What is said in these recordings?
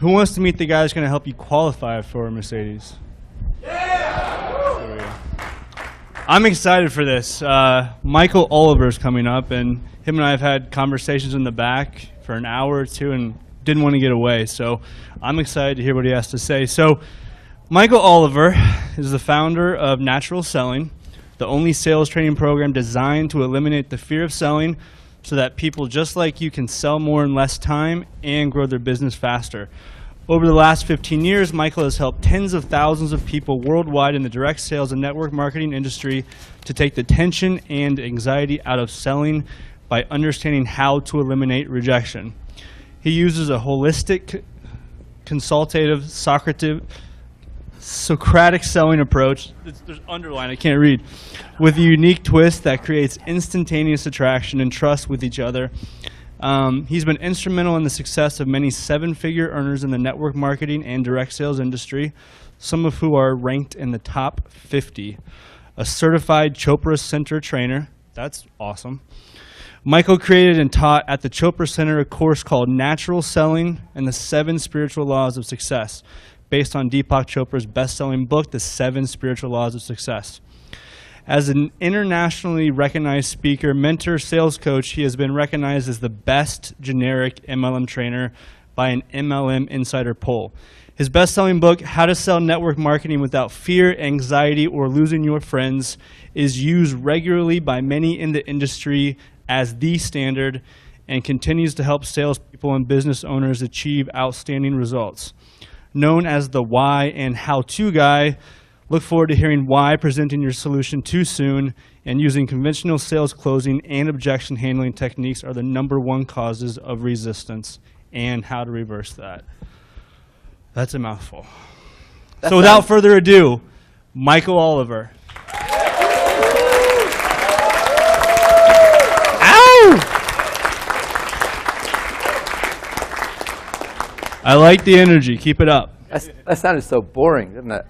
Who wants to meet the guy that's going to help you qualify for a Mercedes? I'm excited for this. Michael Oliver's coming up, and him and I have had conversations in the back for an hour or two and didn't want to get away. So I'm excited to hear what he has to say. So Michael Oliver is the founder of Natural Selling, the only sales training program designed to eliminate the fear of selling so that people just like you can sell more in less time and grow their business faster. Over the last 15 years, Michael has helped tens of thousands of people worldwide in the direct sales and network marketing industry to take the tension and anxiety out of selling by understanding how to eliminate rejection. He uses a holistic, consultative, Socratic selling approach, there's underline, I can't read, with a unique twist that creates instantaneous attraction and trust with each other. He's been instrumental in the success of many seven-figure earners in the network marketing and direct sales industry, some of who are ranked in the top 50. A certified Chopra Center trainer, that's awesome. Michael created and taught at the Chopra Center a course called Natural Selling and the 7 Spiritual Laws of Success, based on Deepak Chopra's best-selling book, The 7 Spiritual Laws of Success. As an internationally recognized speaker, mentor, sales coach, he has been recognized as the best generic MLM trainer by an MLM Insider poll. His best-selling book, How to Sell Network Marketing Without Fear, Anxiety, or Losing Your Friends, is used regularly by many in the industry as the standard and continues to help salespeople and business owners achieve outstanding results. Known as the why and how-to guy, look forward to hearing why presenting your solution too soon and using conventional sales closing and objection handling techniques are the #1 causes of resistance and how to reverse that. That's a mouthful. So without further ado, Michael Oliver. Ow! I like the energy. Keep it up. That sounded so boring, didn't it?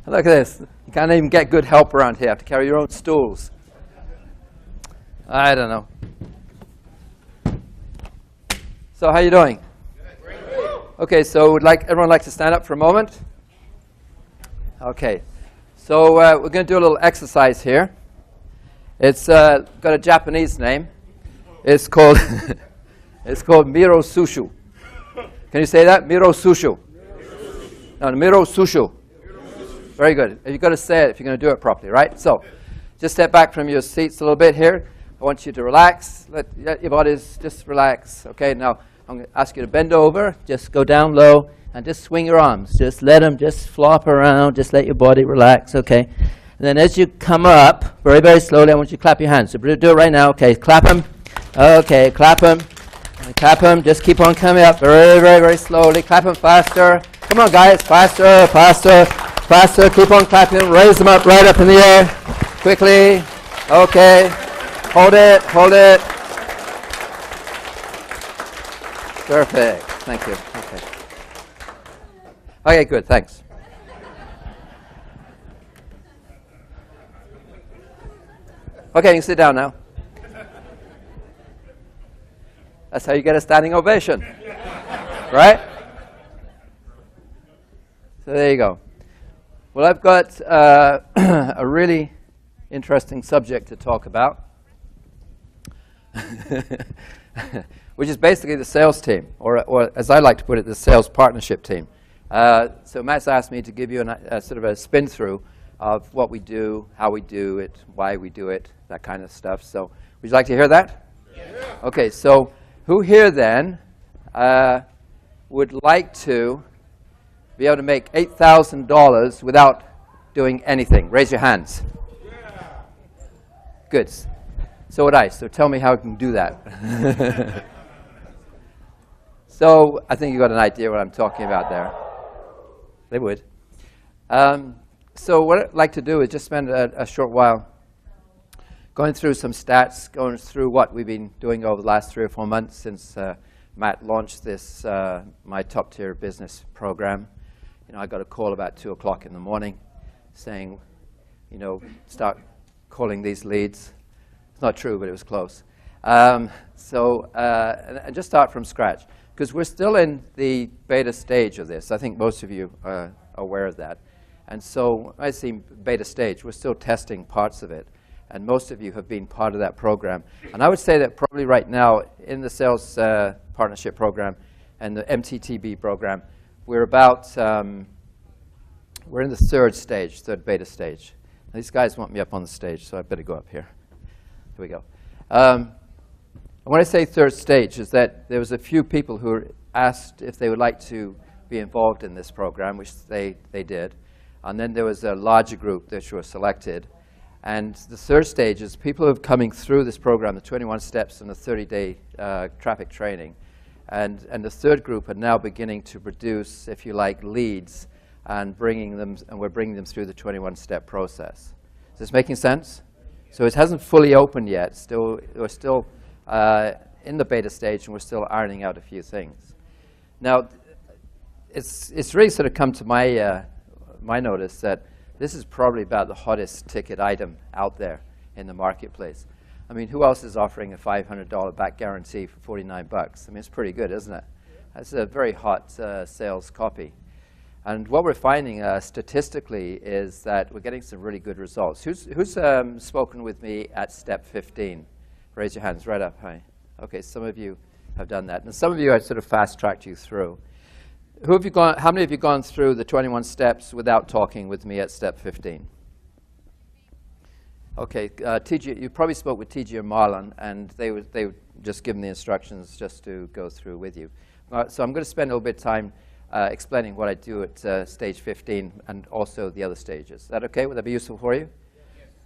Look at this. You can't even get good help around here. You have to carry your own stools. I don't know. So how you doing? Okay, so would everyone like to stand up for a moment? Okay. So we're going to do a little exercise here. It's got a Japanese name. It's called it's called Miro Sushu. Can you say that? Miro Sushu. No, Miro Sushu. Very good. You've got to say it if you're going to do it properly, right? So just step back from your seats a little bit here. I want you to relax. Let your bodies just relax. Okay, now I'm going to ask you to bend over. Just go down low and just swing your arms. Just let them just flop around. Just let your body relax, okay? And then as you come up, very, very slowly, I want you to clap your hands. So do it right now. Okay, clap them. Okay, clap them. Clap them. Just keep on coming up very, very, very slowly. Clap them faster. Come on, guys. Faster, faster, faster. Keep on clapping them. Raise them up right up in the air. Quickly. Okay. Hold it. Hold it. Perfect. Thank you. Okay. Okay, good. Thanks. Okay, you can sit down now. That's how you get a standing ovation, right? So there you go. Well, I've got a really interesting subject to talk about, which is basically the sales team, or as I like to put it, the sales partnership team. So Matt's asked me to give you a sort of a spin through of what we do, how we do it, why we do it, that kind of stuff. So would you like to hear that? Yeah. Okay, so who here then would like to be able to make $8,000 without doing anything? Raise your hands. Yeah. Good. So would I. So tell me how I can do that. So I think you got an idea what I'm talking about there. They would. So what I'd like to do is just spend a short while going through some stats, going through what we've been doing over the last 3 or 4 months since Matt launched this My Top Tier Business program. You know, I got a call about 2 o'clock in the morning saying, you know, start calling these leads. It's not true, but it was close. And just start from scratch. because we're still in the beta stage of this. I think most of you are aware of that. And so I see beta stage. We're still testing parts of it. And most of you have been part of that program. And I would say that probably right now in the sales partnership program and the MTTB program, we're about, we're in the third beta stage. Now, these guys want me up on the stage, so I better go up here. Here we go. And when I say third stage, is that there was a few people who were asked if they would like to be involved in this program, which they did. And then there was a larger group that were selected. And the third stage is people who are coming through this program, the 21 steps and the 30-day traffic training. And the third group are now beginning to produce, if you like, leads and we're bringing them through the 21-step process. Is this making sense? So it hasn't fully opened yet. We're still in the beta stage, and we're still ironing out a few things. Now, it's really sort of come to my notice that this is probably about the hottest ticket item out there in the marketplace. I mean, who else is offering a $500 back guarantee for 49 bucks? I mean, it's pretty good, isn't it? That's a very hot sales copy. And what we're finding statistically is that we're getting some really good results. Who's spoken with me at step 15? Raise your hands right up high. Okay, some of you have done that. And some of you I sort of fast-tracked you through. How many of you gone through the 21 steps without talking with me at step 15? Okay, TG, you probably spoke with TG or Marlon, and they were just given the instructions just to go through with you. So I'm going to spend a little bit of time explaining what I do at stage 15 and also the other stages. Is that okay? Would that be useful for you?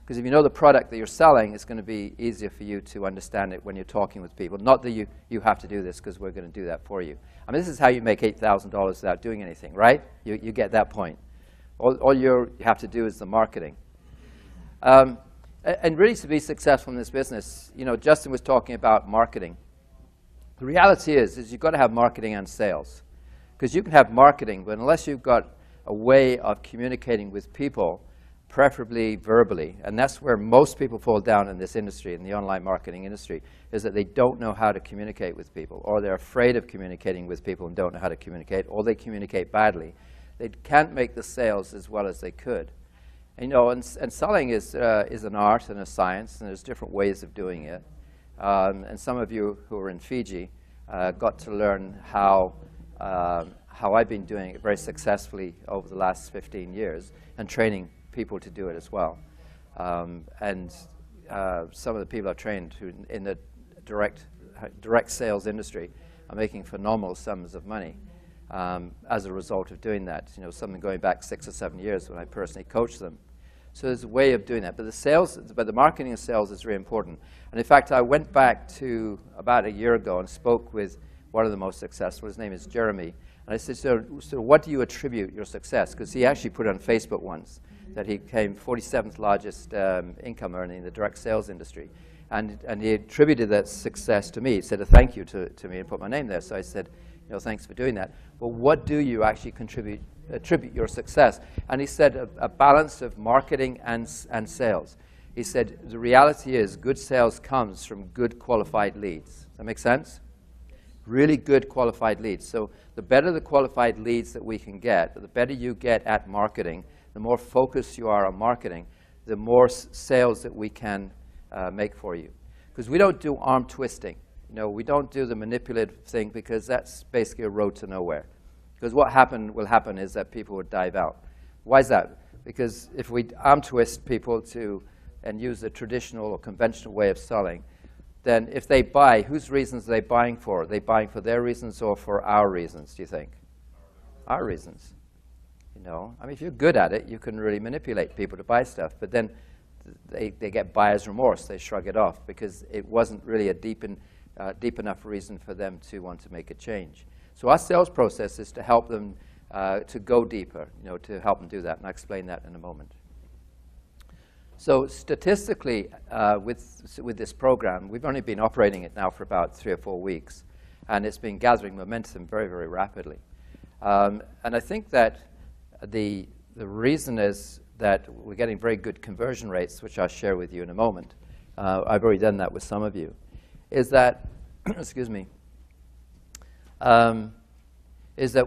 Because if you know the product that you're selling, it's going to be easier for you to understand it when you're talking with people. Not that you have to do this, because we're going to do that for you. I mean, this is how you make $8,000 without doing anything, right? You get that point. All you have to do is the marketing. And really, to be successful in this business, you know, Justin was talking about marketing. The reality is you've got to have marketing and sales. Because you can have marketing, but unless you've got a way of communicating with people, preferably verbally, and that's where most people fall down in this industry, in the online marketing industry, is that they don't know how to communicate with people, or they're afraid of communicating with people and don't know how to communicate, or they communicate badly. They can't make the sales as well as they could. And, you know, and selling is an art and a science, and there's different ways of doing it. And some of you who are in Fiji got to learn how I've been doing it very successfully over the last 15 years, and training people to do it as well. And some of the people I've trained who in the direct sales industry are making phenomenal sums of money as a result of doing that. You know, something going back 6 or 7 years when I personally coached them. So there's a way of doing that. But the marketing and sales is really important. And in fact, I went back to about a year ago and spoke with one of the most successful. His name is Jeremy. And I said, so what do you attribute your success? Because he actually put it on Facebook once that he became 47th largest income earner in the direct sales industry. And he attributed that success to me. He said a thank you to me and put my name there. So I said, you know, thanks for doing that. But what do you actually attribute your success? And he said a balance of marketing and sales. He said the reality is good sales comes from good qualified leads. Does that make sense? Really good qualified leads. So the better the qualified leads that we can get, the better you get at marketing, the more focused you are on marketing, the more sales that we can make for you. Because we don't do arm twisting. You know, we don't do the manipulative thing, because that's basically a road to nowhere. Because what will happen is that people would dive out. Why is that? Because if we arm twist people and use the traditional or conventional way of selling, then if they buy, whose reasons are they buying for? Are they buying for their reasons or for our reasons, do you think? Our reasons. You know, I mean, if you're good at it, you can really manipulate people to buy stuff. But then they get buyer's remorse. They shrug it off because it wasn't really a deep enough reason for them to want to make a change. So our sales process is to help them to go deeper, you know, to help them do that. And I'll explain that in a moment. So statistically, with this program, we've only been operating it now for about 3 or 4 weeks, and it's been gathering momentum very, very rapidly. And I think that the reason is that we're getting very good conversion rates, which I'll share with you in a moment. I've already done that with some of you. Is that, excuse me, is that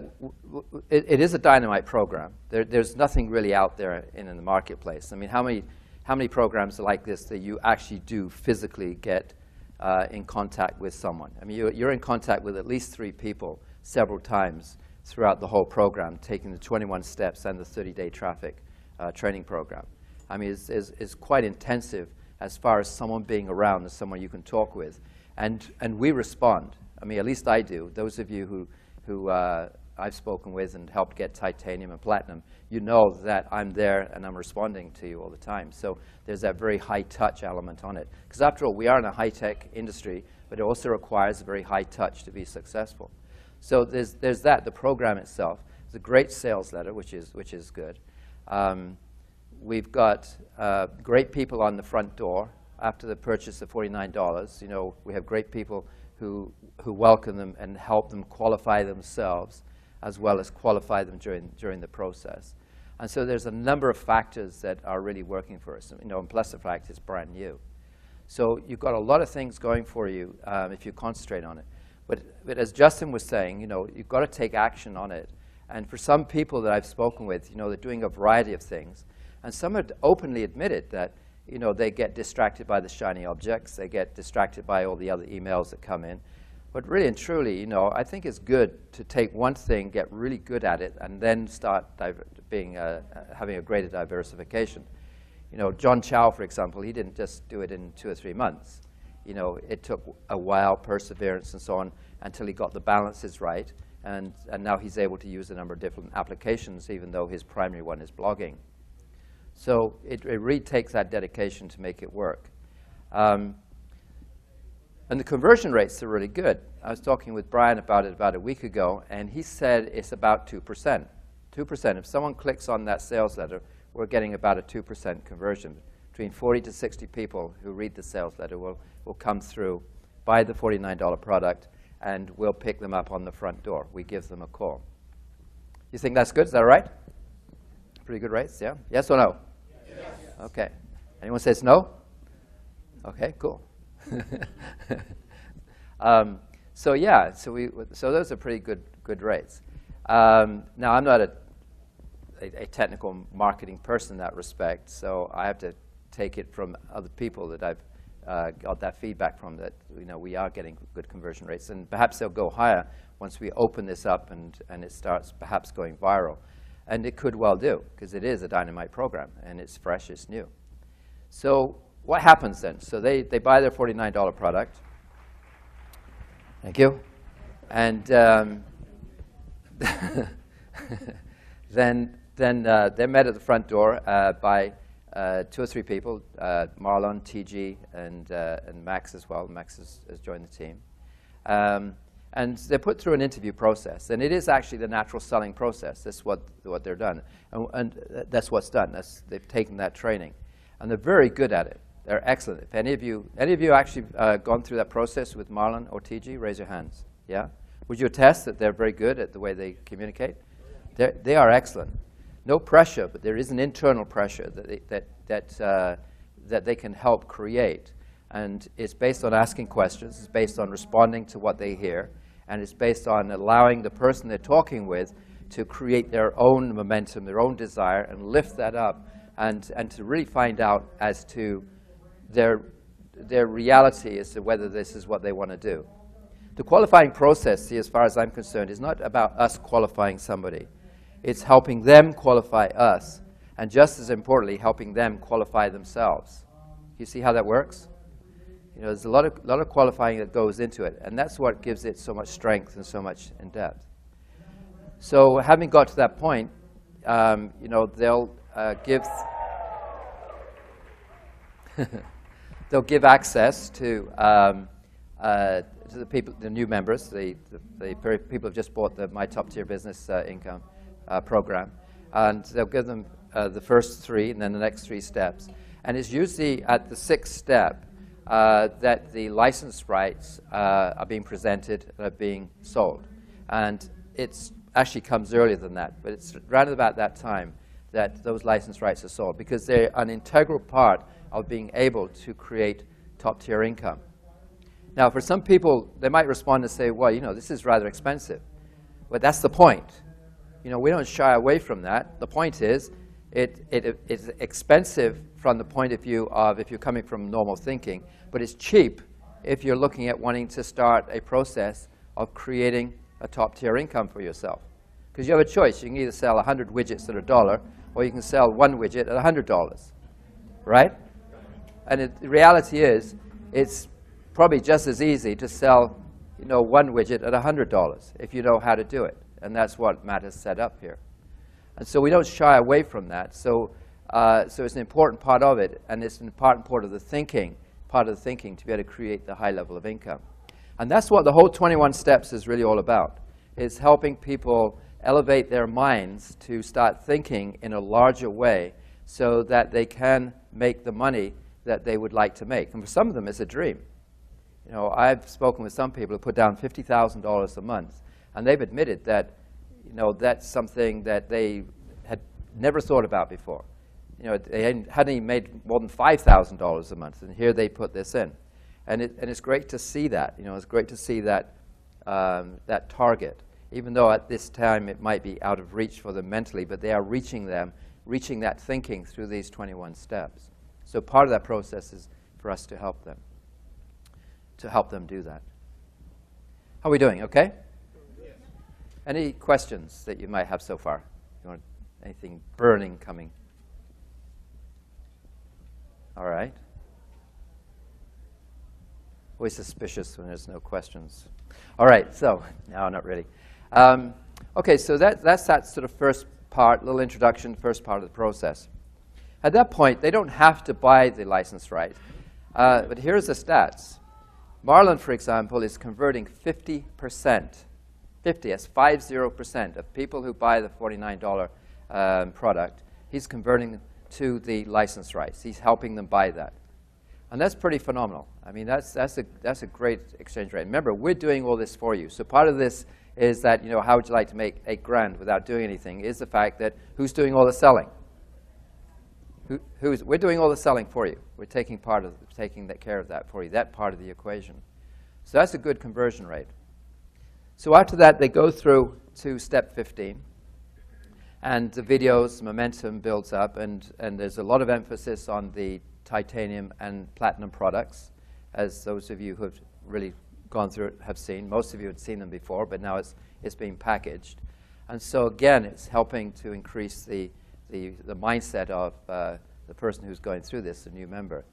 it is a dynamite program. There's nothing really out there in the marketplace. I mean, how many programs like this that you actually do physically get in contact with someone? I mean, you're in contact with at least 3 people several times throughout the whole program, taking the 21 steps and the 30-day traffic training program. I mean, it's quite intensive as far as someone being around and someone you can talk with. And we respond. I mean, at least I do. Those of you who I've spoken with and helped get titanium and platinum, you know that I'm there and I'm responding to you all the time. So there's that very high-touch element on it. Because after all, we are in a high-tech industry, but it also requires a very high touch to be successful. So there's that. The program itself is a great sales letter, which is good. We've got great people on the front door after the purchase of $49. You know, we have great people who welcome them and help them qualify themselves, as well as qualify them during the process. And so there's a number of factors that are really working for us. You know, and plus the fact it's brand new. So you've got a lot of things going for you if you concentrate on it. But as Justin was saying, you know, you've got to take action on it. And for some people that I've spoken with, you know, they're doing a variety of things. And some have openly admitted that, you know, they get distracted by the shiny objects. They get distracted by all the other emails that come in. But really and truly, you know, I think it's good to take one thing, get really good at it, and then start having a greater diversification. You know, John Chow, for example, he didn't just do it in 2 or 3 months. You know, it took a while, perseverance and so on, until he got the balances right. And now he's able to use a number of different applications, even though his primary one is blogging. So it really takes that dedication to make it work. And the conversion rates are really good. I was talking with Brian about it about a week ago, and he said it's about 2%. 2%. If someone clicks on that sales letter, we're getting about a 2% conversion. Between 40 to 60 people who read the sales letter will come through, buy the $49 product, and we'll pick them up on the front door. We give them a call. You think that's good? Is that right? Pretty good rates, yeah? Yes or no? Yes. Okay. Anyone says no? Okay, cool. So yeah, so those are pretty good rates. Now I'm not a technical marketing person in that respect, so I have to take it from other people that I've got that feedback from, that, you know, we are getting good conversion rates, and perhaps they'll go higher once we open this up and it starts perhaps going viral. And it could well do, because it is a dynamite program, and it's fresh, it's new. So what happens then? So they buy their $49 product. Thank you. And then they're met at the front door by 2 or 3 people, Marlon, TG, and Max as well. Max has joined the team. And they're put through an interview process. And it is actually the natural selling process. That's what they're done. And that's what's done. They've taken that training. And they're very good at it. They're excellent. If any of you actually gone through that process with Marlon or TG, raise your hands. Yeah? Would you attest that they're very good at the way they communicate? They are excellent. No pressure, but there is an internal pressure that they can help create. And it's based on asking questions. It's based on responding to what they hear. And it's based on allowing the person they're talking with to create their own momentum, their own desire, and lift that up, and to really find out as to their reality as to whether this is what they want to do. The qualifying process, see, as far as I'm concerned, is not about us qualifying somebody. It's helping them qualify us, and just as importantly, helping them qualify themselves. You see how that works? You know, there's a lot of qualifying that goes into it, and that's what gives it so much strength and so much in depth. So having got to that point, you know, they'll give they'll give access to the people, the new members, the people who've just bought the My Top Tier Business Income program, and they'll give them the first 3 and then the next 3 steps. And it's usually at the 6th step that the license rights are being presented and are being sold. And it actually comes earlier than that, but it's right about that time that those license rights are sold, because they're an integral part of being able to create top-tier income. Now, for some people, they might respond and say, well, you know, this is rather expensive. But that's the point. You know, we don't shy away from that. The point is, it's expensive from the point of view of if you're coming from normal thinking, but it's cheap if you're looking at wanting to start a process of creating a top-tier income for yourself. Because you have a choice. You can either sell 100 widgets at $1, or you can sell one widget at $100, right? And the reality is, it's probably just as easy to sell, you know, one widget at $100 if you know how to do it. And that's what Matt has set up here. And so we don't shy away from that. So it's an important part of it, and it's an important part of the thinking to be able to create the high level of income. And that's what the whole 21 steps is really all about, is helping people elevate their minds to start thinking in a larger way so that they can make the money that they would like to make. And for some of them, it's a dream. You know, I've spoken with some people who put down $50,000 a month, and they've admitted that, you know, that's something that they had never thought about before. You know, they hadn't even made more than $5,000 a month, and here they put this in. And it's great to see that. You know, it's great to see that, that target, even though at this time it might be out of reach for them mentally, but they are reaching that thinking through these 21 steps. So part of that process is for us to help them do that. How are we doing? Okay? Yes. Any questions that you might have so far? You want anything burning coming? All right. Always suspicious when there's no questions. All right, so, no, not really. Okay, so that's that sort of first part, little introduction, first part of the process. At that point, they don't have to buy the license right. But here's the stats. Marlon, for example, is converting 50%. 50, that's 50% of people who buy the $49 product, he's converting to the license rights. He's helping them buy that. And that's pretty phenomenal. I mean, that's a great exchange rate. Remember, we're doing all this for you. So part of this is that, you know, how would you like to make $8 grand without doing anything, is the fact that who's doing all the selling? We're doing all the selling for you. We're taking care of that for you, that part of the equation. So that's a good conversion rate. So after that, they go through to step 15. And the videos, momentum builds up, and there's a lot of emphasis on the titanium and platinum products, as those of you who have really gone through it have seen. Most of you had seen them before, but now it's being packaged. And so again, it's helping to increase the mindset of the person who's going through this, the new member.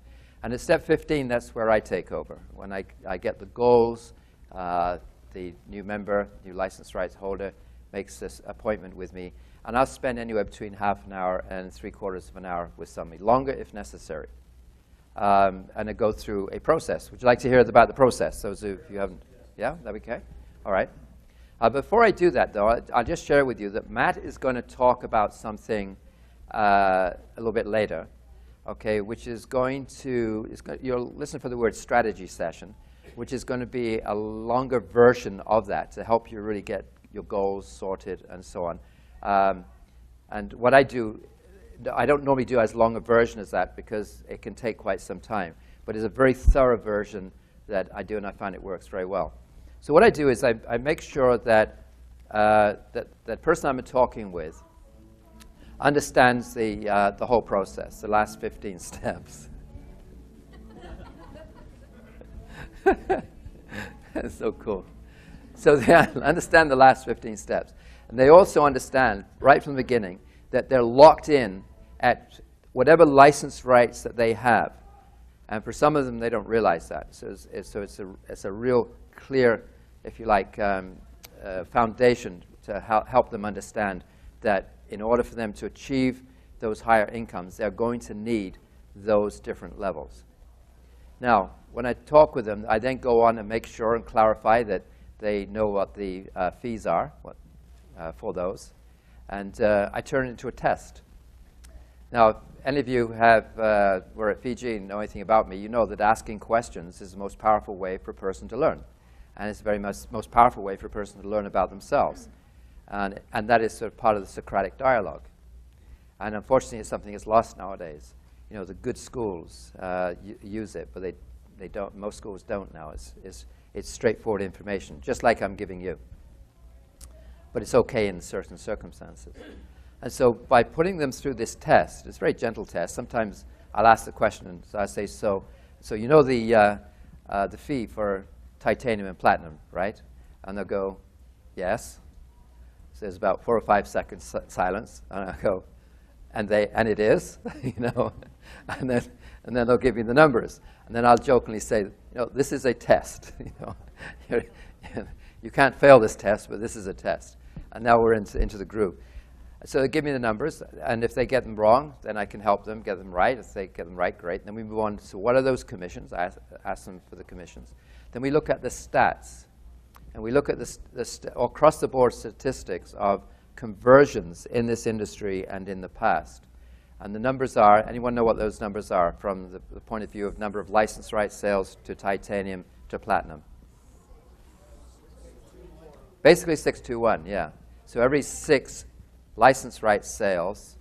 And at step 15, that's where I take over. When I get the goals, the new member, new license rights holder, makes this appointment with me. And I'll spend anywhere between half an hour and 3/4 of an hour with somebody, longer if necessary. And I go through a process. Would you like to hear about the process? Those of you haven't, yeah, that okay? All right. Before I do that, though, I'll just share with you that Matt is going to talk about something a little bit later, okay, which is going to, you'll listen for the word strategy session, which is going to be a longer version of that to help you really get your goals sorted and so on. And what I do, I don't normally do as long a version as that because it can take quite some time, but it's a very thorough version that I do, and I find it works very well. So what I do is I make sure that that person I'm talking with understands the whole process, the last 15 steps. That's so cool. So they understand the last 15 steps. And they also understand, right from the beginning, that they're locked in at whatever license rights that they have. And for some of them, they don't realize that. So it's a real clear, if you like, foundation to help them understand that in order for them to achieve those higher incomes, they're going to need those different levels. Now, when I talk with them, I then go on and make sure and clarify that they know what the fees are for those. And I turn it into a test. Now, if any of you were at Fiji and know anything about me, you know that asking questions is the most powerful way for a person to learn. And it's the very most powerful way for a person to learn about themselves. And that is sort of part of the Socratic dialogue. And unfortunately, it's something that's lost nowadays. You know, the good schools use it, but they don't. Most schools don't now. It's straightforward information, just like I'm giving you. But it's okay in certain circumstances. And so by putting them through this test, it's a very gentle test. Sometimes I'll ask the question, and so I say, so you know the fee for titanium and platinum, right? And they'll go, yes. So there's about 4 or 5 seconds silence, and I go, and it is, you know, and then they'll give me the numbers, and then I'll jokingly say, you know, this is a test, you know, you can't fail this test, but this is a test, and now we're into the groove. So they give me the numbers, and if they get them wrong, then I can help them get them right. If they get them right, great. Then we move on to what are those commissions? I ask them for the commissions. Then we look at the stats. And we look at across-the-board statistics of conversions in this industry and in the past. And the numbers are, anyone know what those numbers are from the point of view of number of license right sales to titanium to platinum? Basically 6-to-1, yeah. So every 6 license right sales,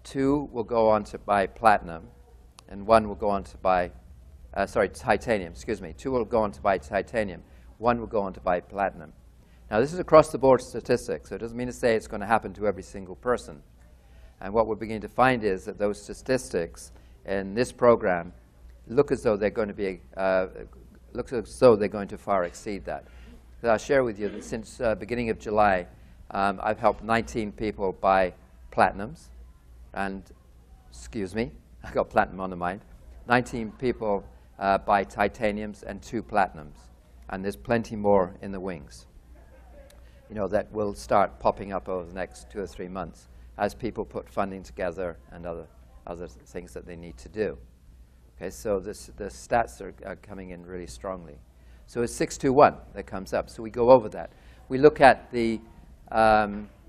2 will go on to buy platinum, and 1 will go on to buy, titanium, excuse me. 2 will go on to buy titanium. 1 will go on to buy platinum. Now, this is across-the-board statistics, so it doesn't mean to say it's going to happen to every single person. And what we're beginning to find is that those statistics in this program look as though they're going to be, far exceed that. So I'll share with you that since beginning of July, I've helped 19 people buy platinums, and excuse me, I got platinum on the mind. 19 people buy titaniums and 2 platinums. And there's plenty more in the wings, you know, that will start popping up over the next 2 or 3 months as people put funding together and other things that they need to do. Okay, so the stats are coming in really strongly. So it's 6-to-1 that comes up. So we go over that. We look at the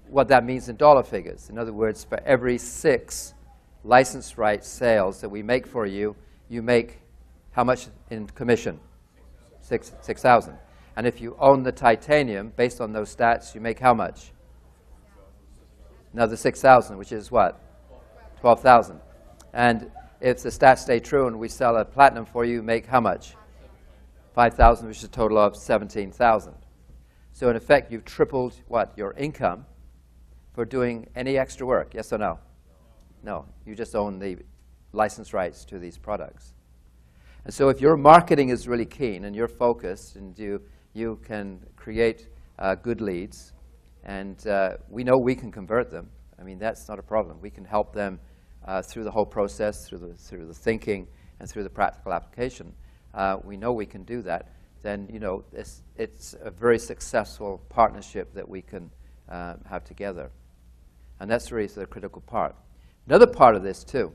what that means in dollar figures. In other words, for every 6 license right sales that we make for you, you make how much in commission? 6,000. And if you own the titanium, based on those stats, you make how much? Another 6,000, which is what? 12,000. And if the stats stay true and we sell a platinum for you, make how much? 5,000, which is a total of 17,000. So in effect, you've tripled what? Your income for doing any extra work, yes or no? No, you just own the license rights to these products. And so if your marketing is really keen and you're focused and you can create good leads, and we know we can convert them. I mean, that's not a problem. We can help them through the whole process, through the thinking, and through the practical application. We know we can do that. Then, you know, it's a very successful partnership that we can have together. And that's really the critical part. Another part of this, too,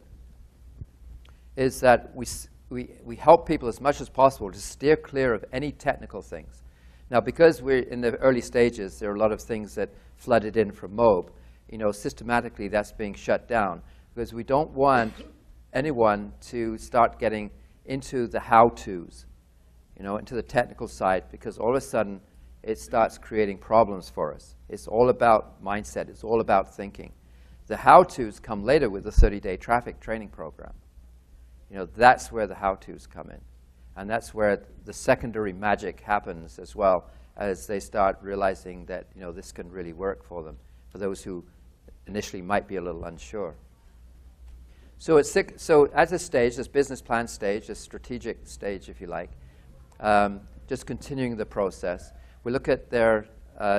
is that we help people as much as possible to steer clear of any technical things. Now, because we're in the early stages, there are a lot of things that flooded in from MOBE. You know, systematically, that's being shut down because we don't want anyone to start getting into the how-tos, you know, into the technical side, because all of a sudden, it starts creating problems for us. It's all about mindset. It's all about thinking. The how-tos come later with the 30-day traffic training program. You know, that's where the how-tos come in. And that's where the secondary magic happens as well, as they start realizing that, you know, this can really work for them, for those who initially might be a little unsure. So at this stage, this business plan stage, this strategic stage, if you like, just continuing the process, we look at their,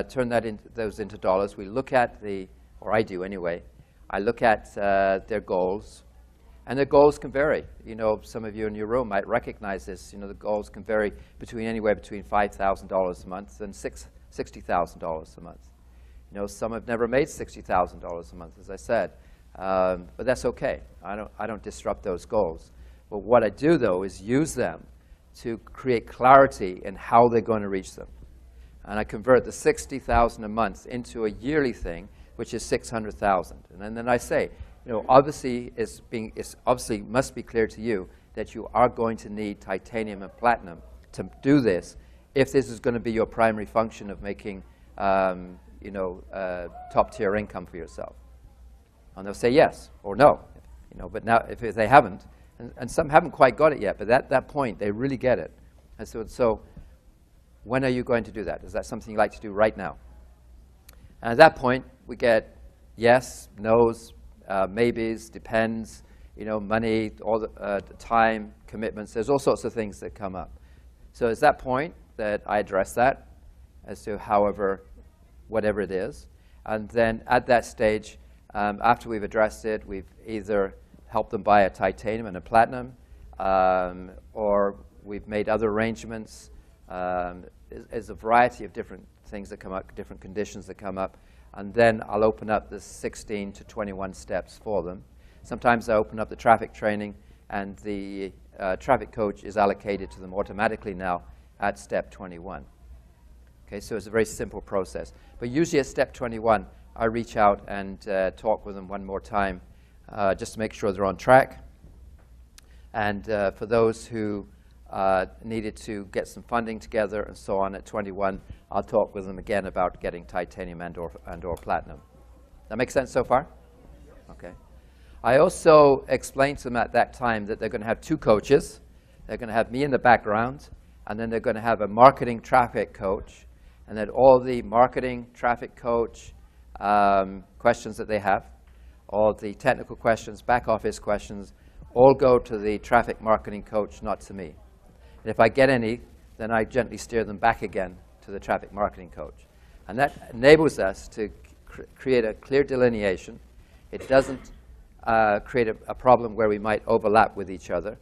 turn those into dollars. We look at or I do anyway, I look at their goals. And the goals can vary. You know, some of you in your room might recognize this. You know, the goals can vary anywhere between $5,000 a month and $60,000 a month. You know, some have never made $60,000 a month, as I said. But that's okay. I don't disrupt those goals. But what I do, though, is use them to create clarity in how they're going to reach them. And I convert the $60,000 a month into a yearly thing, which is $600,000. And then I say, you know, obviously must be clear to you that you are going to need titanium and platinum to do this if this is going to be your primary function of making, you know, top-tier income for yourself. And they'll say yes or no, you know. But now, if they haven't, And some haven't quite got it yet, but at that point, they really get it. And so when are you going to do that? Is that something you'd like to do right now? And at that point, we get yes, no's, maybes, depends, money, all the time, commitments. There's all sorts of things that come up. So it's that point that I address that as to whatever it is. And then at that stage, after we've addressed it, we've either helped them buy a titanium and a platinum, or we've made other arrangements. There's a variety of different things that come up, different conditions that come up. And then I'll open up the 16 to 21 steps for them. Sometimes I open up the traffic training, and the traffic coach is allocated to them automatically now at step 21. Okay, so it's a very simple process. But usually at step 21, I reach out and talk with them one more time just to make sure they're on track. And for those who needed to get some funding together and so on at 21, I'll talk with them again about getting titanium and or platinum. That make sense so far? Okay. I also explained to them at that time that they're going to have two coaches. They're going to have me in the background, and then they're going to have a marketing traffic coach, and that all the marketing traffic coach questions that they have, all the technical questions, back office questions, all go to the traffic marketing coach, not to me. And if I get any, then I gently steer them back again to the traffic marketing coach. And that enables us to create a clear delineation. It doesn't create a problem where we might overlap with each other,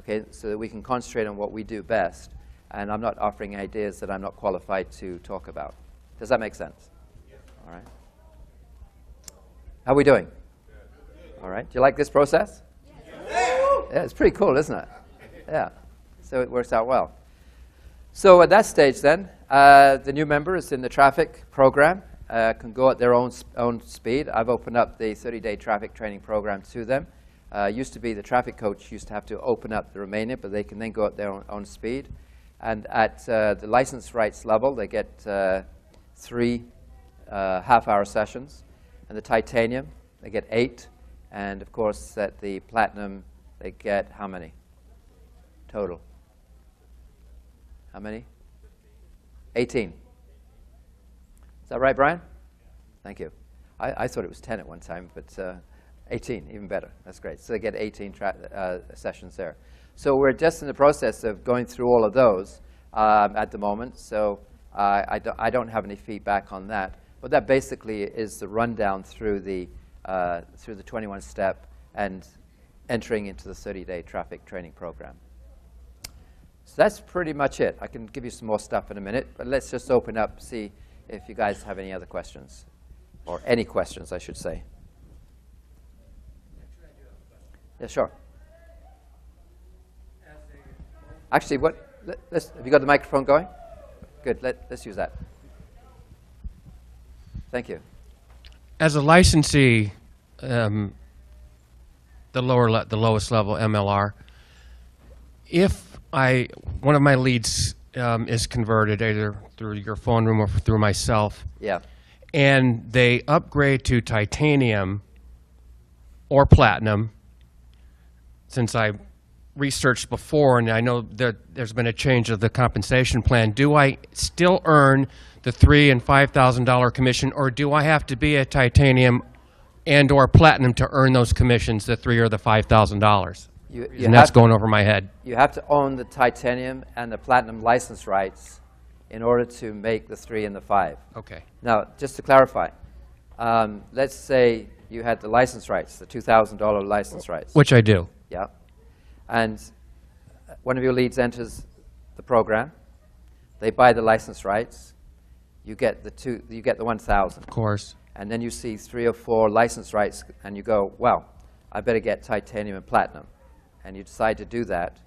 okay, so that we can concentrate on what we do best. And I'm not offering ideas that I'm not qualified to talk about. Does that make sense? Yeah. All right. How are we doing? All right. Do you like this process? Yeah, it's pretty cool, isn't it? Yeah. So it works out well. So at that stage then, the new members in the traffic program can go at their own speed. I've opened up the 30-day traffic training program to them. Used to be the traffic coach used to have to open up the remainder, but they can then go at their own speed. And at the license rights level, they get 3 half-hour sessions. And the titanium, they get 8. And of course, at the platinum, they get how many total? How many? 18. Is that right, Brian? Thank you. I thought it was 10 at one time, but 18, even better. That's great. So they get 18 sessions there. So we're just in the process of going through all of those at the moment. So I don't have any feedback on that. But that basically is the rundown through the 21-step and entering into the 30-day traffic training program. So that's pretty much it. I can give you some more stuff in a minute, but let's just open up, see if you guys have any other questions, or any questions, I should say. Yeah, sure. Actually, have you got the microphone going? Good. Let's use that. Thank you. As a licensee, the lowest level MLR, if one of my leads is converted either through your phone room or through myself, yeah, and they upgrade to titanium or platinum, since I researched before and I know that there's been a change of the compensation plan, do I still earn the $3,000 and $5,000 commission, or do I have to be a titanium and or platinum to earn those commissions, the $3,000 or the $5,000? And that's going over my head. You have to own the titanium and the platinum license rights in order to make the 3 and the 5. Okay. Now, just to clarify, let's say you had the license rights, the $2,000 license rights. Which I do. Yeah. And one of your leads enters the program. They buy the license rights. You get the 1,000. Of course. And then you see 3 or 4 license rights, and you go, well, I better get titanium and platinum. And you decide to do that.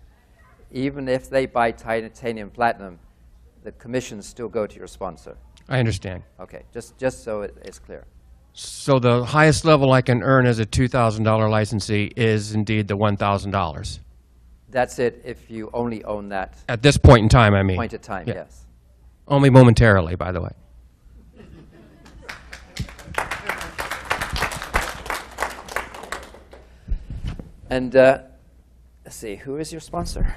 Even if they buy titanium and platinum, the commissions still go to your sponsor. I understand. Okay, just so it's clear. So the highest level I can earn as a $2,000 licensee is indeed the $1,000. That's it if you only own that. At this point in time, I mean. Point of time, yeah. Yes. Only momentarily, by the way. And let's see, who is your sponsor?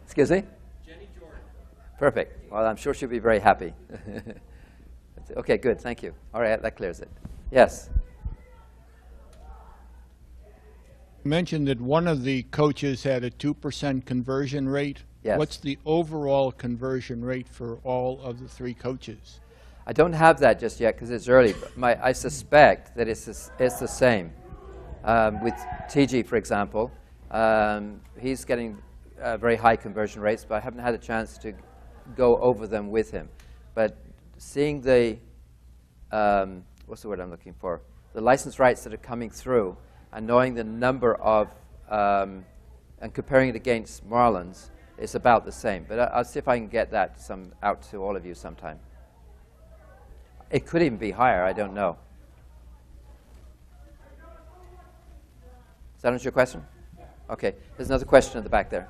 Excuse me? Jenny Jordan. Perfect. Well, I'm sure she'll be very happy. Okay, good. Thank you. All right, that clears it. Yes. You mentioned that one of the coaches had a 2% conversion rate. Yes. What's the overall conversion rate for all of the 3 coaches? I don't have that just yet because it's early, but I suspect that it's the same. With TG, for example, he's getting very high conversion rates, but I haven't had a chance to go over them with him. But seeing the, what's the word I'm looking for? The license rights that are coming through and knowing the number of, and comparing it against Marlins, it's about the same. But I'll see if I can get that out to all of you sometime. It could even be higher, I don't know. Does that answer your question? Okay, there's another question at the back there.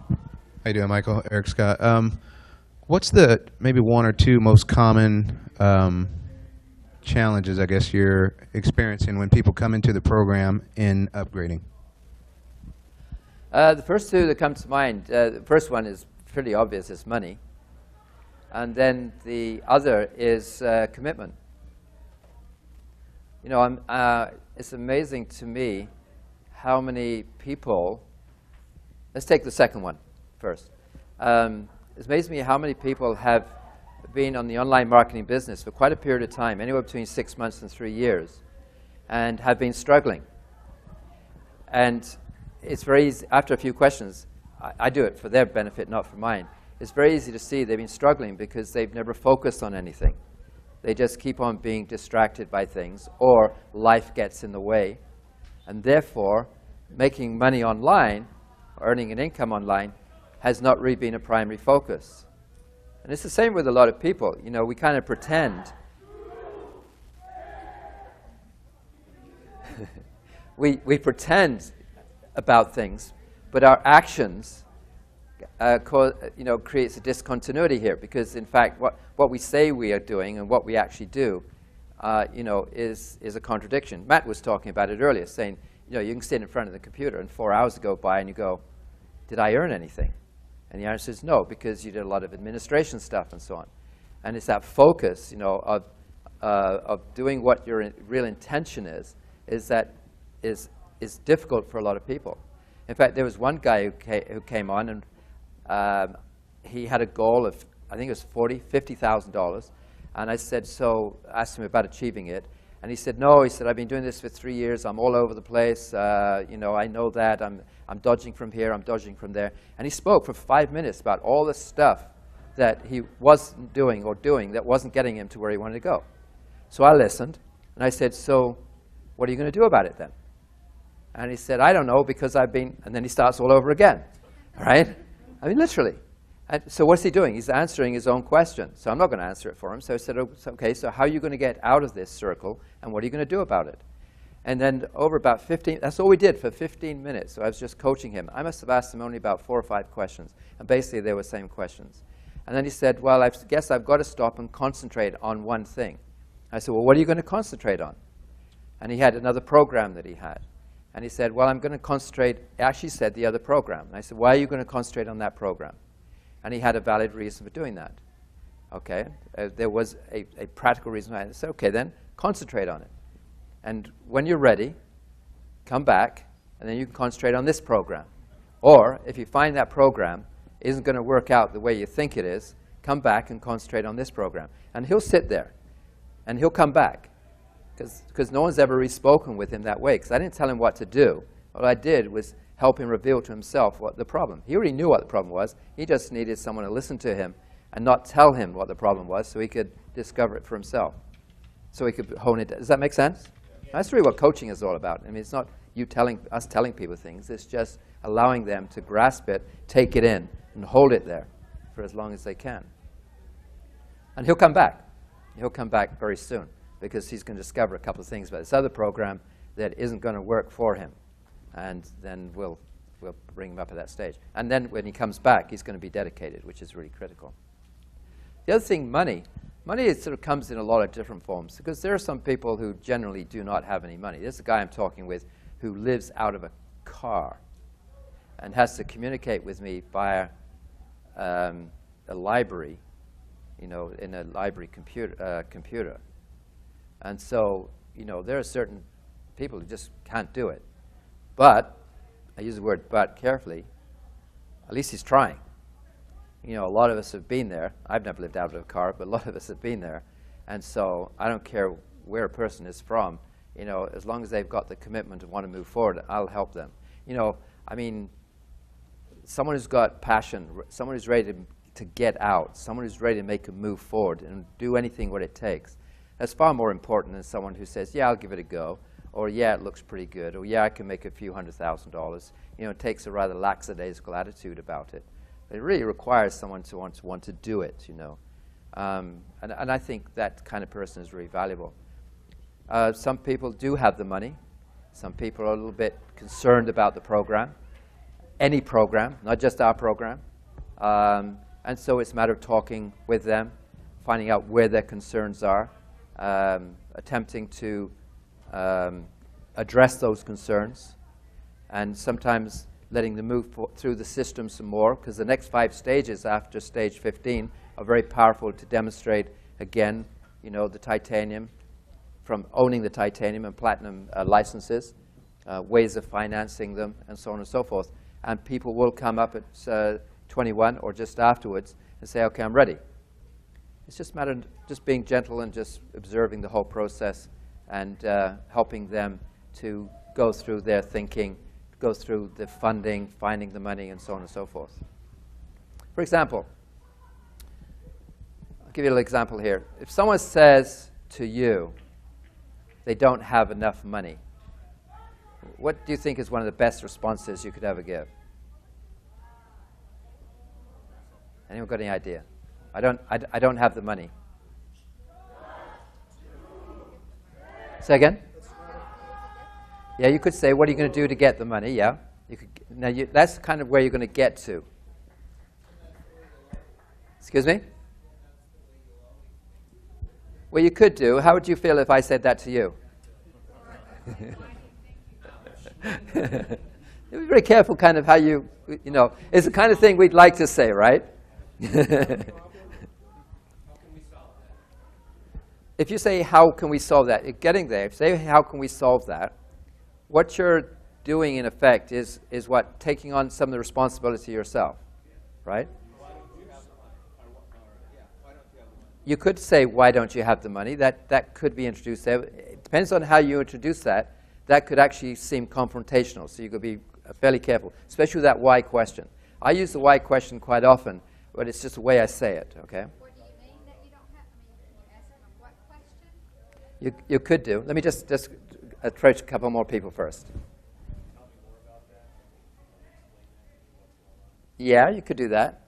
How you doing, Michael? Eric Scott. What's the maybe 1 or 2 most common challenges, I guess, you're experiencing when people come into the program in upgrading? The first 2 that come to mind, the first one is pretty obvious, it's money. And then the other is commitment. You know, it's amazing to me how many people, let's take the second one first. It's amazing to me how many people have been on the online marketing business for quite a period of time, anywhere between 6 months and 3 years, and have been struggling. And it's very easy, after a few questions, I do it for their benefit, not for mine. It's very easy to see they've been struggling because they've never focused on anything. They just keep on being distracted by things, or life gets in the way. And therefore, making money online, earning an income online, has not really been a primary focus. And it's the same with a lot of people. You know, we kind of pretend. we pretend about things, but our actions creates a discontinuity here, because in fact what we say we are doing and what we actually do is a contradiction. Matt was talking about it earlier, saying, you know, you can sit in front of the computer and 4 hours go by and you go, did I earn anything? And the answer is no, because you did a lot of administration stuff and so on. And it's that focus, you know, of doing what your real intention is difficult for a lot of people. In fact, there was one guy who came on, and he had a goal of, I think it was $50,000. And I said, asked him about achieving it. And he said, no, he said, I've been doing this for 3 years. I'm all over the place. You know, I know that. I'm dodging from here. I'm dodging from there. And he spoke for 5 minutes about all the stuff that he wasn't doing or doing that wasn't getting him to where he wanted to go. So I listened, and I said, so what are you going to do about it then? And he said, I don't know, because I've been, and then he starts all over again, right? I mean, literally. And so what's he doing? He's answering his own question. So I'm not going to answer it for him. So I said, okay, so how are you going to get out of this circle, and what are you going to do about it? And then over about 15, that's all we did for 15 minutes. So I was just coaching him. I must have asked him only about 4 or 5 questions. And basically, they were the same questions. And then he said, well, I guess I've got to stop and concentrate on one thing. I said, well, what are you going to concentrate on? And he had another program that he had. And he said, well, I'm going to concentrate, actually said the other program. And I said, why are you going to concentrate on that program? And he had a valid reason for doing that. Okay, there was a practical reason. I said, okay, then concentrate on it. And when you're ready, come back, and then you can concentrate on this program. Or if you find that program isn't going to work out the way you think it is, come back and concentrate on this program. And he'll sit there, and he'll come back. Because no one's ever really spoken with him that way, because I didn't tell him what to do. What I did was help him reveal to himself what the problem. He already knew what the problem was. He just needed someone to listen to him and not tell him what the problem was, so he could discover it for himself, so he could hone it. Does that make sense? That's really what coaching is all about. I mean, it's not us telling people things. It's just allowing them to grasp it, take it in, and hold it there for as long as they can. And he'll come back. He'll come back very soon, because he's going to discover a couple of things about this other program that isn't going to work for him. And then we'll bring him up at that stage. And then when he comes back, he's going to be dedicated, which is really critical. The other thing, money. Money sort of comes in a lot of different forms, because there are some people who generally do not have any money. There's a guy I'm talking with who lives out of a car and has to communicate with me via a library, you know, in a library computer. And so, you know, there are certain people who just can't do it. But, I use the word but carefully, at least he's trying. You know, a lot of us have been there. I've never lived out of a car, but a lot of us have been there. And so I don't care where a person is from, you know, as long as they've got the commitment to want to move forward, I'll help them. You know, I mean, someone who's got passion, someone who's ready to get out, someone who's ready to make a move forward and do anything what it takes, that's far more important than someone who says, yeah, I'll give it a go, or yeah, it looks pretty good, or yeah, I can make a few $100,000. You know, it takes a rather lackadaisical attitude about it. It really requires someone to want to do it, you know. And I think that kind of person is really valuable. Some people do have the money. Some people are a little bit concerned about the program. Any program, not just our program. And so it's a matter of talking with them, finding out where their concerns are, attempting to address those concerns, and sometimes letting them move through the system some more, because the next 5 stages after stage 15 are very powerful to demonstrate, again, you know, the titanium, from owning the titanium and platinum licenses, ways of financing them, and so on and so forth. And people will come up at 21 or just afterwards and say, okay, I'm ready. It's just a matter of just being gentle and just observing the whole process and helping them to go through their thinking, go through the funding, finding the money, and so on and so forth. For example, I'll give you a little example here. If someone says to you they don't have enough money, what do you think is one of the best responses you could ever give? Anyone got any idea? I don't have the money. Say again? Yeah, you could say, what are you going to do to get the money? Yeah. You could, now, that's kind of where you're going to get to. Excuse me? Well, you could do. How would you feel if I said that to you? Be very careful kind of how you know, it's the kind of thing we'd like to say, right? If you say, how can we solve that? You're getting there. If you say, how can we solve that? What you're doing, in effect, is what? Taking on some of the responsibility yourself, right? You could say, why don't you have the money? That could be introduced there. It depends on how you introduce that. That could actually seem confrontational, so you could be fairly careful, especially with that why question. I use the why question quite often, but it's just the way I say it, okay? What do you mean that you don't have, can you ask them a what question? You could do. Let me just approach a couple more people first. Yeah, you could do that.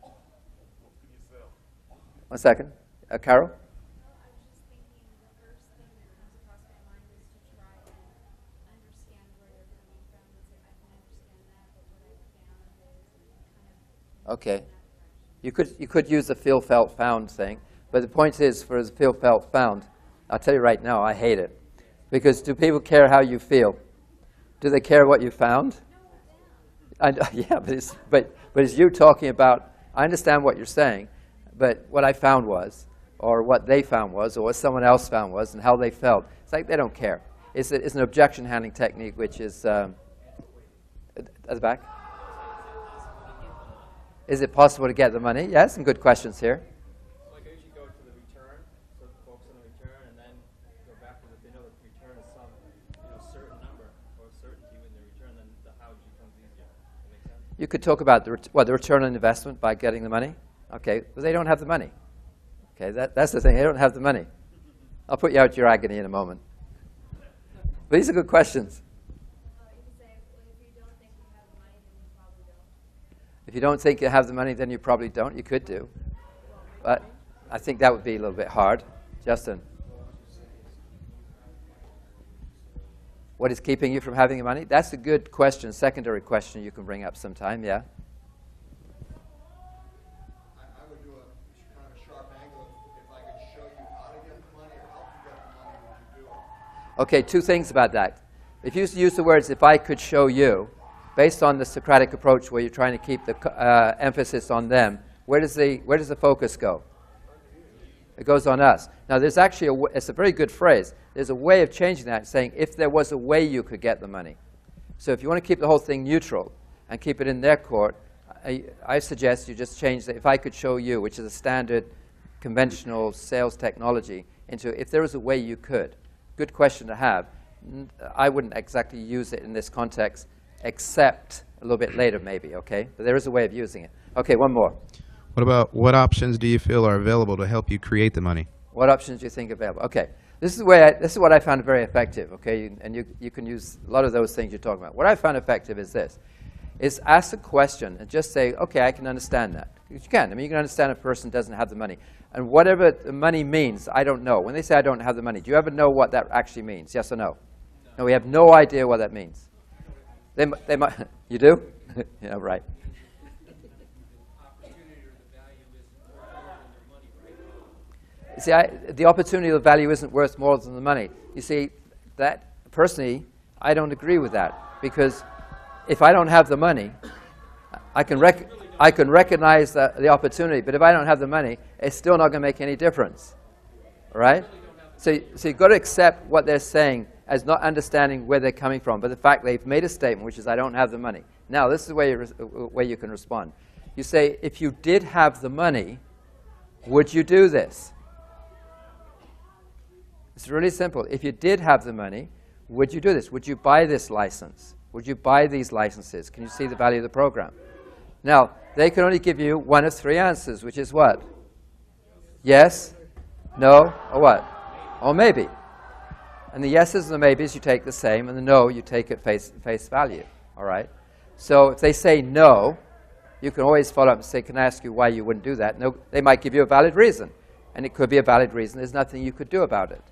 One second. Carol? I was just thinking the first thing that comes across my mind is to try and understand where they're coming from and say, I can understand that, but what I found is, and kind of Okay. in that direction. You could use the feel, felt, found thing, but the point is, for the feel, felt, found, I'll tell you right now, I hate it. Because do people care how you feel? Do they care what you found? Yeah, but it's you talking about, I understand what you're saying, but what I found was, or what they found was, or what someone else found was, and how they felt. It's like they don't care. It's an objection handling technique, which is, at the back? Is it possible to get the money? Yeah, some good questions here. Like I usually go to the return, so focus on the return, and then go back to the, they know the return is some certain number or certainty with the return, then the how becomes easier. That make sense? You could talk about the return on investment by getting the money. Okay, but they don't have the money. Okay, that's the thing. They don't have the money. I'll put you out your agony in a moment. But these are good questions. You could say, well, if you don't think you have the money, then you probably don't. If you don't think you have the money, then you probably don't. You could do. But I think that would be a little bit hard. Justin. What is keeping you from having the money? That's a good question, secondary question you can bring up sometime, yeah? I would do a kind of a sharp angle if I could show you Okay, two things about that. If you use the words, if I could show you, based on the Socratic approach where you're trying to keep the emphasis on them, where does the focus go? It goes on us. Now, there's actually it's a very good phrase. There's a way of changing that, saying if there was a way you could get the money. So if you want to keep the whole thing neutral and keep it in their court, I suggest you just change the if I could show you, which is a standard conventional sales technology, into if there was a way you could. Good question to have. I wouldn't exactly use it in this context, except a little bit later maybe, okay? But there is a way of using it. Okay, one more. What options do you feel are available to help you create the money? What options do you think available? Okay, this is what I found very effective, okay? And you can use a lot of those things you're talking about. What I found effective is this, is ask a question and just say, okay, I can understand that. You can. I mean, you can understand if a person doesn't have the money. And whatever the money means, I don't know. When they say I don't have the money, do you ever know what that actually means? Yes or no? No, we have no idea what that means. They might. You do? Yeah, right. See, the opportunity or the value isn't worth more than the money. You see, that personally, I don't agree with that, because if I don't have the money, I can recognize the opportunity, but if I don't have the money, it's still not going to make any difference, all right? So you've got to accept what they're saying as not understanding where they're coming from, but the fact they've made a statement, which is, I don't have the money. Now, this is where you can respond. You say, if you did have the money, would you do this? It's really simple. If you did have the money, would you do this? Would you buy this license? Would you buy these licenses? Can you see the value of the program? Now, they can only give you one of three answers, which is what? Yes, no, or what? Or maybe. And the yeses and the maybes you take the same, and the no you take at face value, all right? So if they say no, you can always follow up and say, can I ask you why you wouldn't do that? No, they might give you a valid reason, and it could be a valid reason. There's nothing you could do about it.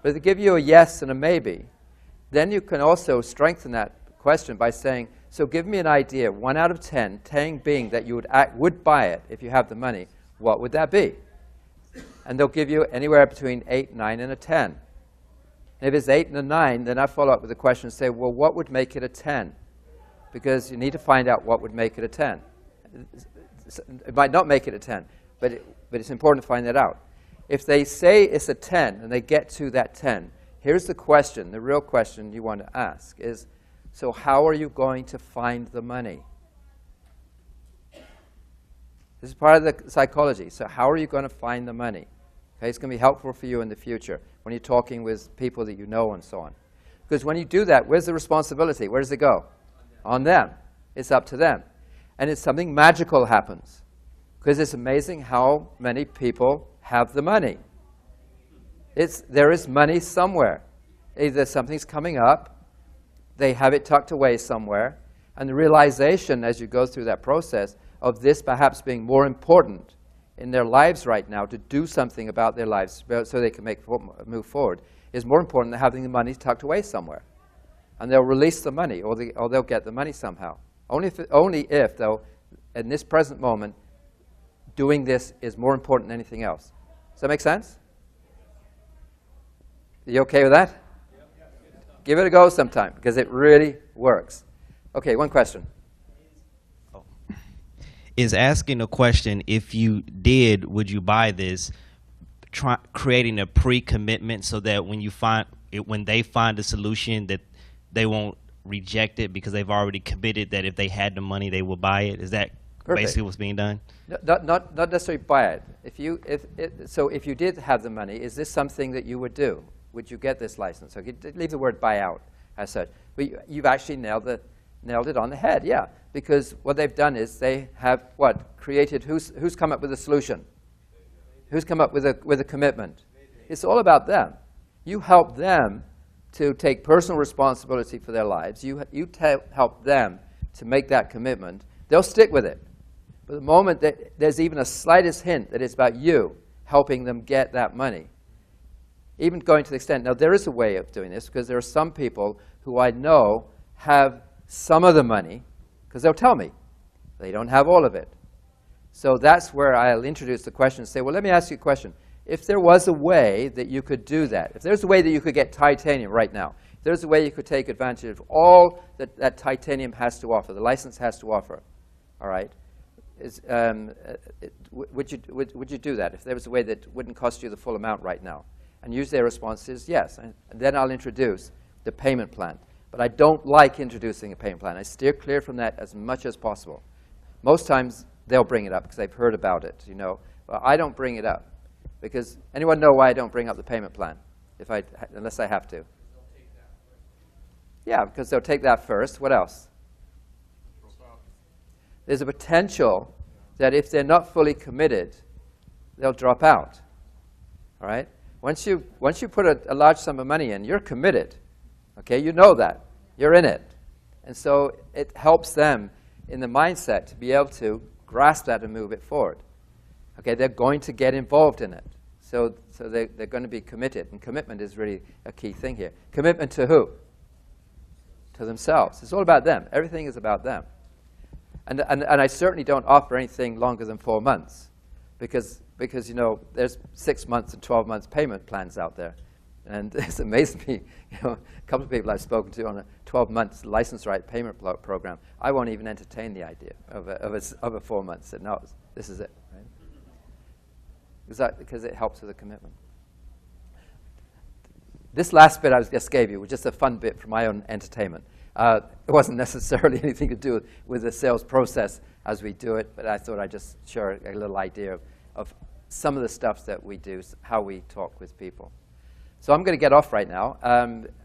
But if they give you a yes and a maybe, then you can also strengthen that question by saying, so give me an idea, 1 out of 10, 10 being that you would buy it if you have the money, what would that be? And they'll give you anywhere between 8, 9, and a 10. And if it's 8 and a 9, then I follow up with a question and say, well, what would make it a 10? Because you need to find out what would make it a 10. It might not make it a 10, but it's important to find that out. If they say it's a 10 and they get to that 10, here's the question, the real question you want to ask is, so how are you going to find the money? This is part of the psychology. So how are you going to find the money? Okay, it's going to be helpful for you in the future when you're talking with people that you know and so on. Because when you do that, where's the responsibility? Where does it go? On them. It's up to them. And it's something magical happens. Because it's amazing how many people have the money. There is money somewhere. Either something's coming up, they have it tucked away somewhere, and the realization as you go through that process of this perhaps being more important in their lives right now to do something about their lives so they can move forward is more important than having the money tucked away somewhere. And they'll release the money, or they'll get the money somehow. Only if, though, in this present moment, doing this is more important than anything else. Does that make sense? Are you okay with that? Give it a go sometime, because it really works. Okay, one question. Is asking a question, if you did, would you buy this, creating a pre-commitment so that when they find a solution that they won't reject it because they've already committed that if they had the money they will buy it? Is that Perfect. Basically what's being done? Not necessarily buy it. So if you did have the money, is this something that you would do? Would you get this license? So leave the word buy out as such. But you've actually nailed it on the head, yeah. Because what they've done is they have what? Created, who's come up with a solution? Who's come up with a commitment? It's all about them. You help them to take personal responsibility for their lives. You help them to make that commitment. They'll stick with it. But the moment that there's even a slightest hint that it's about you helping them get that money, even going to the extent, now there is a way of doing this, because there are some people who I know have some of the money, because they'll tell me they don't have all of it. So that's where I'll introduce the question and say, well, let me ask you a question. if there was a way that you could do that, if there's a way that you could get titanium right now, if there's a way you could take advantage of all that titanium has to offer, the license has to offer, all right, would you do that if there was a way that wouldn't cost you the full amount right now? And usually their response is yes. And then I'll introduce the payment plan. But I don't like introducing a payment plan. I steer clear from that as much as possible. Most times they'll bring it up because they've heard about it, you know. But I don't bring it up because anyone know why I don't bring up the payment plan unless I have to? Yeah, because they'll take that first. What else? There's a potential that if they're not fully committed, they'll drop out. All right? Once you put a large sum of money in, you're committed. Okay, you know that. You're in it. And so it helps them in the mindset to be able to grasp that and move it forward. Okay, they're going to get involved in it. So they're going to be committed. And commitment is really a key thing here. Commitment to who? To themselves. It's all about them. Everything is about them. And I certainly don't offer anything longer than 4 months because you know, there's 6 months and 12 months payment plans out there. And it's amazing me, you know, a couple of people I've spoken to on a 12-month license right payment program, I won't even entertain the idea of a 4 months. Said, no, this is it. Right? Because it helps with the commitment. This last bit I just gave you was just a fun bit for my own entertainment. It wasn't necessarily anything to do with the sales process as we do it, but I thought I'd just share a little idea of some of the stuff that we do, how we talk with people. So I'm going to get off right now.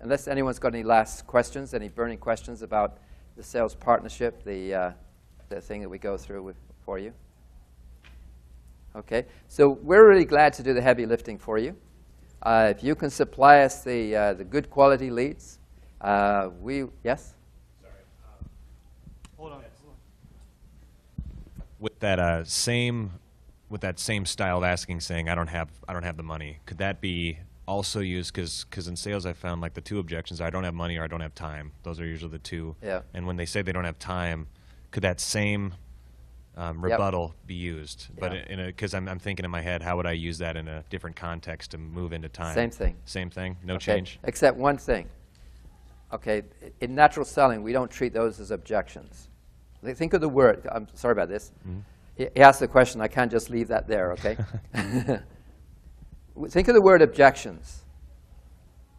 Unless anyone's got any last questions, any burning questions about the sales partnership, the thing that we go through for you. Okay, so we're really glad to do the heavy lifting for you. If you can supply us the good quality leads, yes? Sorry. Hold on. With that same style of asking, saying I don't have the money, could that be also used? Because in sales I found like the two objections are I don't have money or I don't have time. Those are usually the two. Yeah. And when they say they don't have time, could that same rebuttal be used? But because I'm thinking in my head, how would I use that in a different context to move into time? Same thing. Same thing. No Okay. change. Except one thing. Okay, in natural selling, we don't treat those as objections. Think of the word. I'm sorry about this. Mm-hmm. He asked the question. I can't just leave that there, okay? Think of the word objections.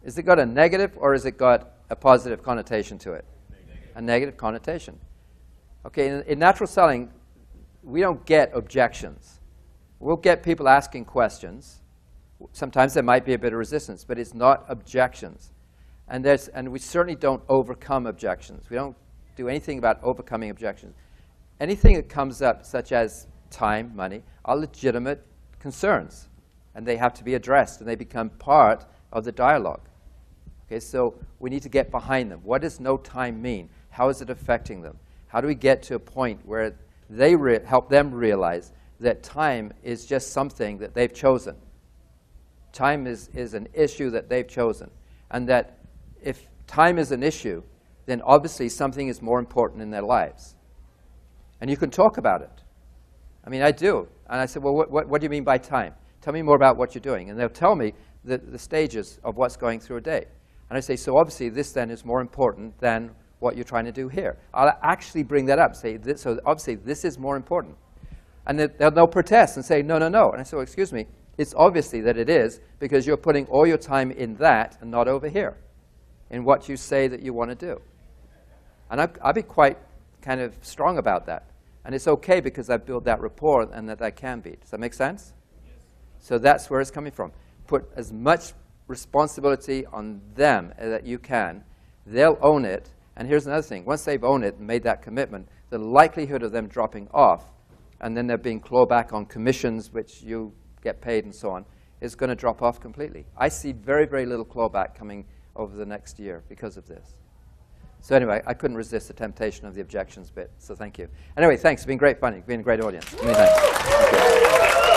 Is it got a negative or has it got a positive connotation to it? Negative. A negative connotation. Okay, in natural selling, we don't get objections. We'll get people asking questions. Sometimes there might be a bit of resistance, but it's not objections. And we certainly don't overcome objections. We don't do anything about overcoming objections. Anything that comes up, such as time, money, are legitimate concerns. And they have to be addressed, and they become part of the dialogue. Okay, so we need to get behind them. What does no time mean? How is it affecting them? How do we get to a point where they help them realize that time is just something that they've chosen? Time is an issue that they've chosen. And that if time is an issue, then obviously something is more important in their lives. And you can talk about it. I mean, I do. And I said, well, what do you mean by time? Tell me more about what you're doing. And they'll tell me the stages of what's going through a day. And I say, so obviously this then is more important than what you're trying to do here. I'll actually bring that up, say, so obviously this is more important. And they'll protest and say, no, no, no. And I say, well, excuse me, it's obviously that it is because you're putting all your time in that and not over here, in what you say that you want to do. And I'll be quite kind of strong about that. And it's okay because I've built that rapport and that can be. Does that make sense? Yes. So that's where it's coming from. Put as much responsibility on them that you can. They'll own it. And here's another thing. Once they've owned it and made that commitment, the likelihood of them dropping off and then there being clawback on commissions, which you get paid and so on, is going to drop off completely. I see very, very little clawback coming over the next year because of this. So anyway, I couldn't resist the temptation of the objections bit, so thank you. Anyway, thanks. It's been great fun. You've been a great audience. Many thanks. Thank you.